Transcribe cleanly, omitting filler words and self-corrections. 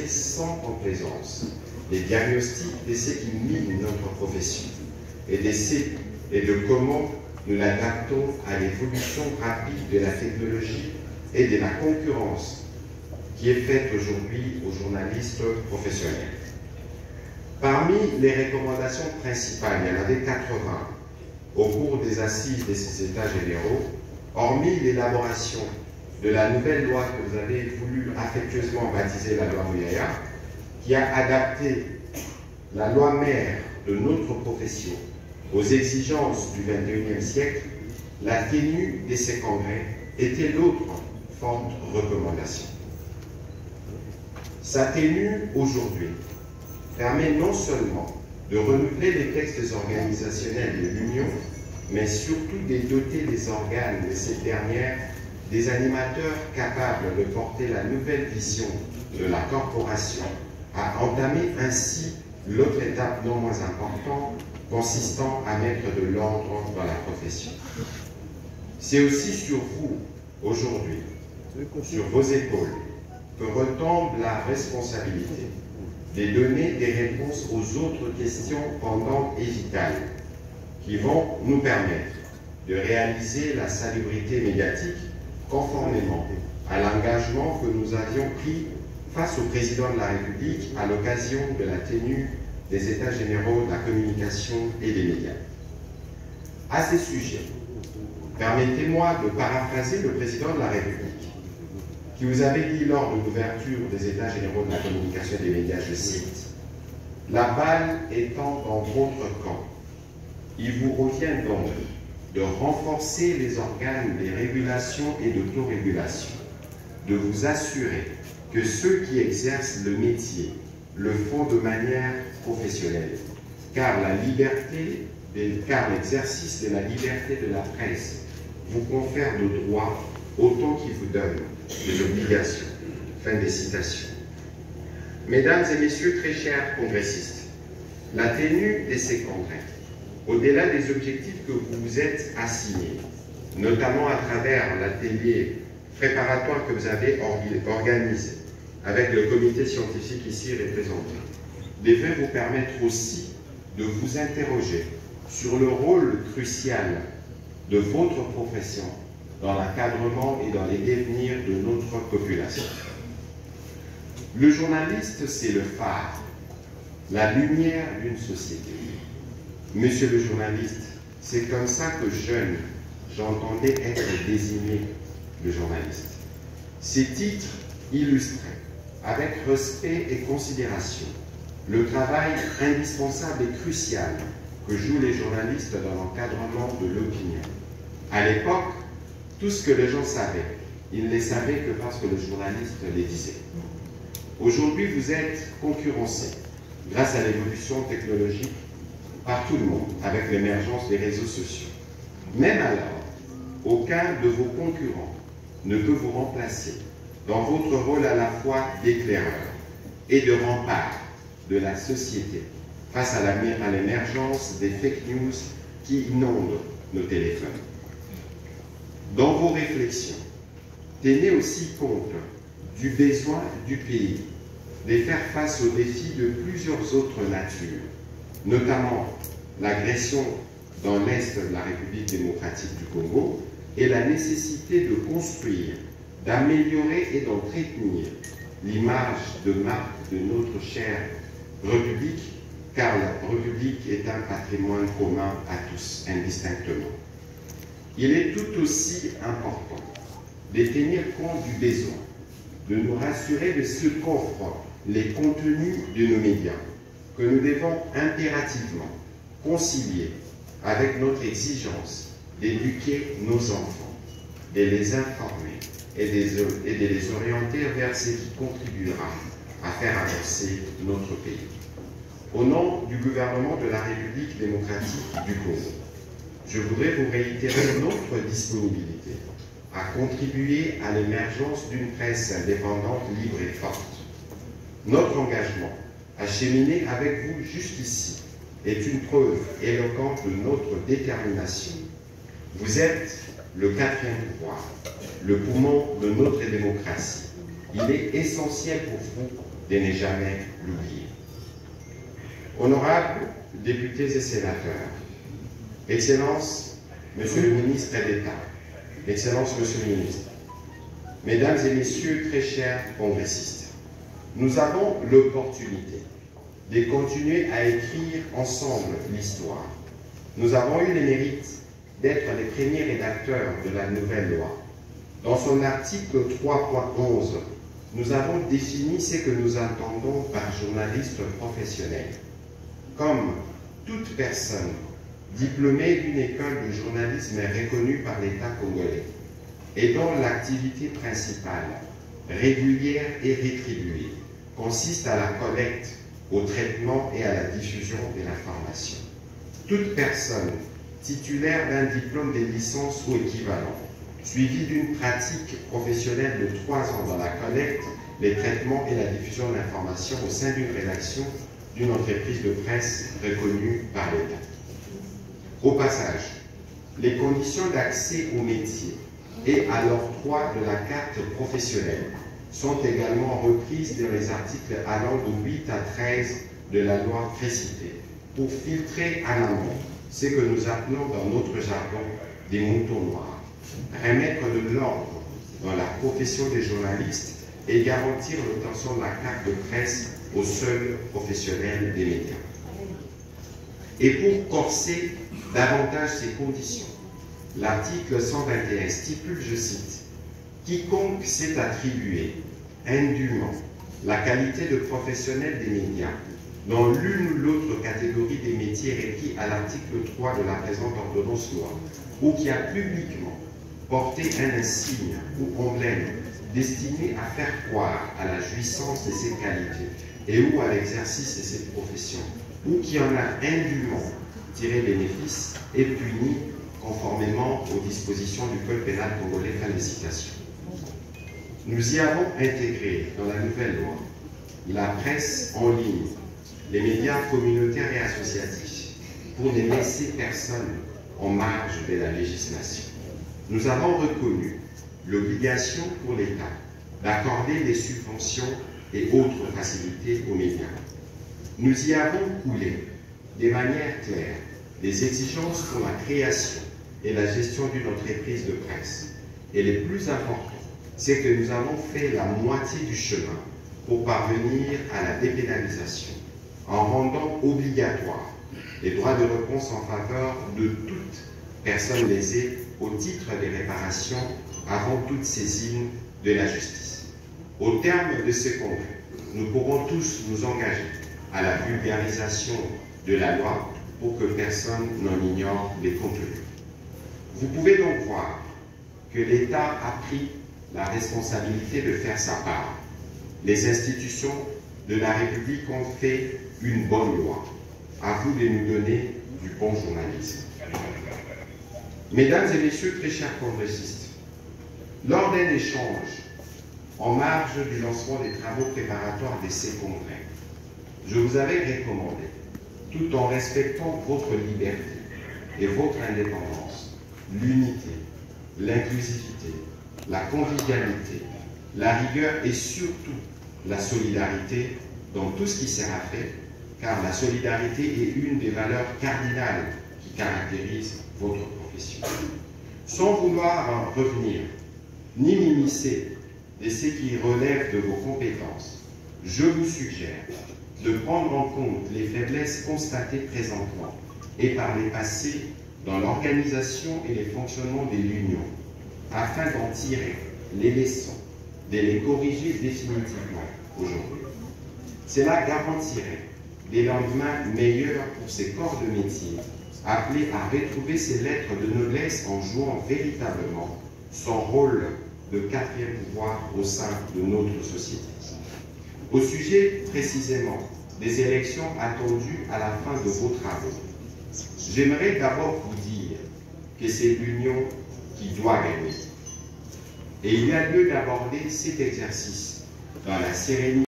sans complaisance les diagnostics d'essais qui minent notre profession et de comment nous l'adaptons à l'évolution rapide de la technologie et de la concurrence qui est faite aujourd'hui aux journalistes professionnels. Parmi les recommandations principales, il y en avait 80 au cours des assises de ces États généraux, hormis l'élaboration de la nouvelle loi que vous avez voulu affectueusement baptiser la loi Mouyaya, qui a adapté la loi mère de notre profession aux exigences du XXIe siècle, la tenue de ces congrès était l'autre forte recommandation. Sa tenue aujourd'hui permet non seulement de renouveler les textes organisationnels de l'Union, mais surtout de doter les organes de cette dernière des animateurs capables de porter la nouvelle vision de la corporation, à entamer ainsi l'autre étape non moins importante consistant à mettre de l'ordre dans la profession. C'est aussi sur vous, aujourd'hui, sur vos épaules, que retombe la responsabilité de donner des réponses aux autres questions pendantes et vitales qui vont nous permettre de réaliser la salubrité médiatique conformément à l'engagement que nous avions pris face au président de la République à l'occasion de la tenue des États généraux de la communication et des médias. À ces sujets, permettez-moi de paraphraser le président de la République, qui vous avait dit lors de l'ouverture des États généraux de la communication et des médias, je cite, « La balle étant dans votre camp, il vous revient donc de renforcer les organes de régulation et d'autorégulation, de vous assurer que ceux qui exercent le métier le font de manière professionnelle, car l'exercice de la liberté de la presse vous confère de droits autant qu'il vous donne des obligations. » Fin des citations. Mesdames et messieurs très chers congressistes, la tenue de ces congrès, au-delà des objectifs que vous vous êtes assignés, notamment à travers l'atelier préparatoire que vous avez organisé avec le comité scientifique ici représenté, devrait vous permettre aussi de vous interroger sur le rôle crucial de votre profession dans l'encadrement et dans les devenirs de notre population. Le journaliste, c'est le phare, la lumière d'une société. Monsieur le journaliste, c'est comme ça que jeune, j'entendais être désigné le journaliste. Ces titres illustraient, avec respect et considération, le travail indispensable et crucial que jouent les journalistes dans l'encadrement de l'opinion. À l'époque, tout ce que les gens savaient, ils ne les savaient que parce que le journaliste les disait. Aujourd'hui, vous êtes concurrencés, grâce à l'évolution technologique, par tout le monde, avec l'émergence des réseaux sociaux. Même alors, aucun de vos concurrents ne peut vous remplacer dans votre rôle à la fois d'éclaireur et de rempart de la société face à l'émergence des fake news qui inondent nos téléphones. Dans vos réflexions, tenez aussi compte du besoin du pays de faire face aux défis de plusieurs autres natures, notamment l'agression dans l'Est de la République démocratique du Congo et la nécessité de construire, d'améliorer et d'entretenir l'image de marque de notre chère République, car la République est un patrimoine commun à tous, indistinctement. Il est tout aussi important de tenir compte du besoin de nous rassurer de ce qu'offrent les contenus de nos médias, que nous devons impérativement concilier avec notre exigence d'éduquer nos enfants, de les informer et de les orienter vers ce qui contribuera à faire avancer notre pays. Au nom du gouvernement de la République démocratique du Congo, je voudrais vous réitérer notre disponibilité à contribuer à l'émergence d'une presse indépendante, libre et forte. Notre engagement à cheminer avec vous jusqu'ici est une preuve éloquente de notre détermination. Vous êtes le quatrième pouvoir, le poumon de notre démocratie. Il est essentiel pour vous de ne jamais l'oublier. Honorables députés et sénateurs, Excellences, Monsieur le ministre d'État, Excellences, Monsieur le ministre, Mesdames et Messieurs très chers congressistes, nous avons l'opportunité de continuer à écrire ensemble l'histoire. Nous avons eu le mérite d'être les premiers rédacteurs de la nouvelle loi. Dans son article 3.11, nous avons défini ce que nous entendons par journaliste professionnel. Comme toute personne diplômée d'une école de journalisme reconnue par l'État congolais et dont l'activité principale, régulière et rétribuée, consiste à la collecte, au traitement et à la diffusion de l'information. Toute personne titulaire d'un diplôme de licence ou équivalent, suivi d'une pratique professionnelle de 3 ans dans la collecte, les traitements et la diffusion d'informations au sein d'une rédaction d'une entreprise de presse reconnue par l'État. Au passage, les conditions d'accès au métier et à l'octroi de la carte professionnelle sont également reprises dans les articles allant de 8 à 13 de la loi précitée pour filtrer en amont ce que nous appelons dans notre jargon des moutons noirs, remettre de l'ordre dans la profession des journalistes et garantir l'obtention de la carte de presse aux seuls professionnels des médias. Et pour corser davantage ces conditions, l'article 121 stipule, je cite, « Quiconque s'est attribué indûment la qualité de professionnel des médias dans l'une ou l'autre catégorie des métiers requis à l'article 3 de la présente ordonnance loi, ou qui a publiquement porté un insigne ou emblème destiné à faire croire à la jouissance de ses qualités et ou à l'exercice de cette profession, ou qui en a indûment tiré bénéfice, est puni conformément aux dispositions du Code pénal congolais ». Fin de citation. Nous y avons intégré dans la nouvelle loi la presse en ligne, les médias communautaires et associatifs, pour ne laisser personne en marge de la législation. Nous avons reconnu l'obligation pour l'État d'accorder des subventions et autres facilités aux médias. Nous y avons coulé de manière claire des exigences pour la création et la gestion d'une entreprise de presse. Et le plus important, c'est que nous avons fait la moitié du chemin pour parvenir à la dépénalisation, en rendant obligatoire les droits de réponse en faveur de toute personne lésée au titre des réparations avant toute saisine de la justice. Au terme de ce congrès, nous pourrons tous nous engager à la vulgarisation de la loi pour que personne n'en ignore les contenus. Vous pouvez donc voir que l'État a pris la responsabilité de faire sa part. Les institutions de la République ont fait une bonne loi. À vous de nous donner du bon journalisme. Mesdames et Messieurs très chers congressistes, lors d'un échange en marge du lancement des travaux préparatoires de ces congrès, je vous avais recommandé, tout en respectant votre liberté et votre indépendance, l'unité, l'inclusivité, la convivialité, la rigueur et surtout la solidarité dans tout ce qui sera fait, car la solidarité est une des valeurs cardinales qui caractérisent votre profession. Sans vouloir revenir ni m'immiscer de ce qui relève de vos compétences, je vous suggère de prendre en compte les faiblesses constatées présentement et par les passés dans l'organisation et les fonctionnements de l'Union, afin d'en tirer les leçons, de les corriger définitivement aujourd'hui. Cela garantirait des lendemains meilleurs pour ces corps de métier, appelés à retrouver ces lettres de noblesse en jouant véritablement son rôle de quatrième pouvoir au sein de notre société. Au sujet précisément des élections attendues à la fin de vos travaux, j'aimerais d'abord vous dire que c'est l'Union qui doit gagner. Et il y a lieu d'aborder cet exercice dans la sérénité